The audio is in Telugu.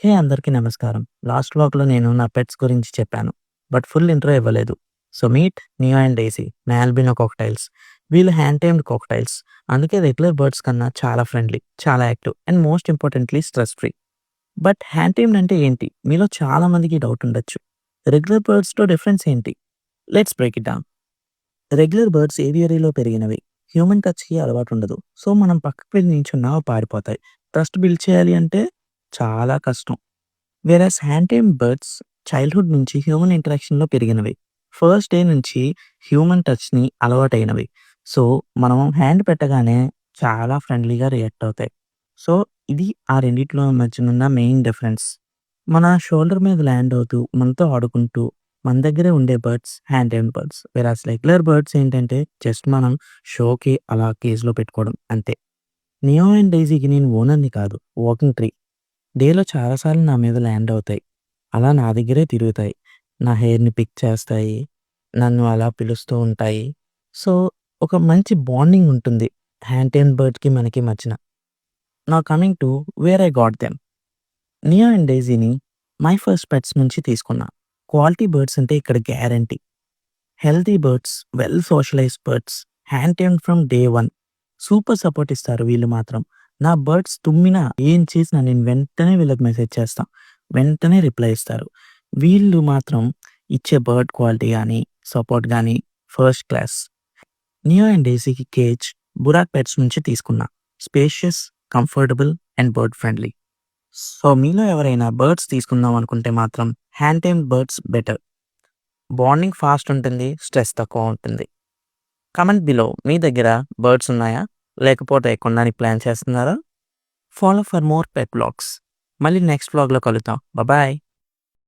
హే అందరికీ నమస్కారం. లాస్ట్ వ్లాగ్‌లో నేను నా పెట్స్ గురించి చెప్పాను. బట్ ఫుల్ ఇంట్రో ఇవ్వలేదు. So meet Neo and Daisy, నా ఆల్బినో కాక్టైల్స్. వీళ్ళు హ్యాండ్ టైమ్డ్ కాక్టైల్స్. అందుకే రెగ్యులర్ బర్డ్స్ కన్నా చాలా ఫ్రెండ్లీ, చాలా active and most importantly stress free. But hand tamed అంటే ఏంటి? మీలో చాలా మందికి డౌట్ ఉండొచ్చు. రెగ్యులర్ బర్డ్స్‌తో డిఫరెన్స్ ఏంటి? Let's break it down. Regular birds ఏవియరీలో పెరిగినవి. హ్యూమన్ టచ్‌కి అలవాటుండదు. సో మనం పక్కకి వెళ్ళి నించున్నా అవి పారిపోతాయి. ట్రస్ట్ బిల్డ్ చేయాలి అంటే చాలా కష్టం. వేరస్ హ్యాండ్ టైమ్ బర్డ్స్ చైల్డ్‌హుడ్ నుంచి హ్యూమన్ ఇంటరాక్షన్‌లో పెరిగినవి. ఫస్ట్ డే నుంచి హ్యూమన్ టచ్‌ని అలవాటైనవి. సో, మనం హ్యాండ్ పెట్టగానే చాలా ఫ్రెండ్లీగా రియాక్ట్ అవుతాయి. సో, ఇది ఆ రెండిట్లో మధ్యనున్న మెయిన్ డిఫరెన్స్. మన షోల్డర్ మీద ల్యాండ్ అవుతూ, మనతో ఆడుకుంటూ, మన దగ్గరే ఉండే birds hand tamed birds. Versus regular birds ఏంటంటే జస్ట్ మనం షోకి అలా కేజ్‌లో పెట్టుకోవడం అంతే. నియో అండ్ డైజీకి నేను ఓనర్‌ని కాదు, వాకింగ్ ట్రీ. డేలో చాలా సార్లు నా మీద ల్యాండ్ అవుతాయి. అలా నా దగ్గరే తిరుగుతాయి. నా హెయిర్‌ని పిక్ చేస్తాయి. నన్ను అలా పిలుస్తూ ఉంటాయి. సో, ఒక మంచి బాండింగ్ ఉంటుంది హ్యాండ్ టైమ్ బర్డ్‌కి మనకి మధ్యన. Now coming to where I got them. Neo and డైజీని మై ఫస్ట్ పెట్స్ నుంచి తీసుకున్నా. క్వాలిటీ బర్డ్స్ అంటే ఇక్కడ guarantee. Healthy birds, well socialised birds, hand tamed from day 1. Super support ఇస్తారు వీళ్ళు మాత్రం. నా బర్డ్స్ తుమ్మినా, ఏం చేసినా నేను వెంటనే వీళ్ళకి మెసేజ్ చేస్తా. వెంటనే రిప్లై ఇస్తారు. వీళ్ళు మాత్రం ఇచ్చే బర్డ్ క్వాలిటీ గానీ, సపోర్ట్ గానీ ఫస్ట్ క్లాస్. నియో అండ్ డైసీకి కేజ్ బురాక్ పెట్స్ నుంచి తీసుకున్నా. Spacious, comfortable and bird friendly. So మీలో ఎవరైనా బర్డ్స్ తీసుకుందాం అనుకుంటే మాత్రం hand tamed birds better. Bonding fast ఉంటుంది. స్ట్రెస్ తక్కువ ఉంటుంది. కామెంట్ బిలో మీ దగ్గర బర్డ్స్ ఉన్నాయా? లేకపోతే కొనడానికి ప్లాన్ చేస్తున్నారా? Follow for more pet vlogs. మళ్ళీ నెక్స్ట్ వ్లాగ్‌లో కలుద్దాం. బాయ్.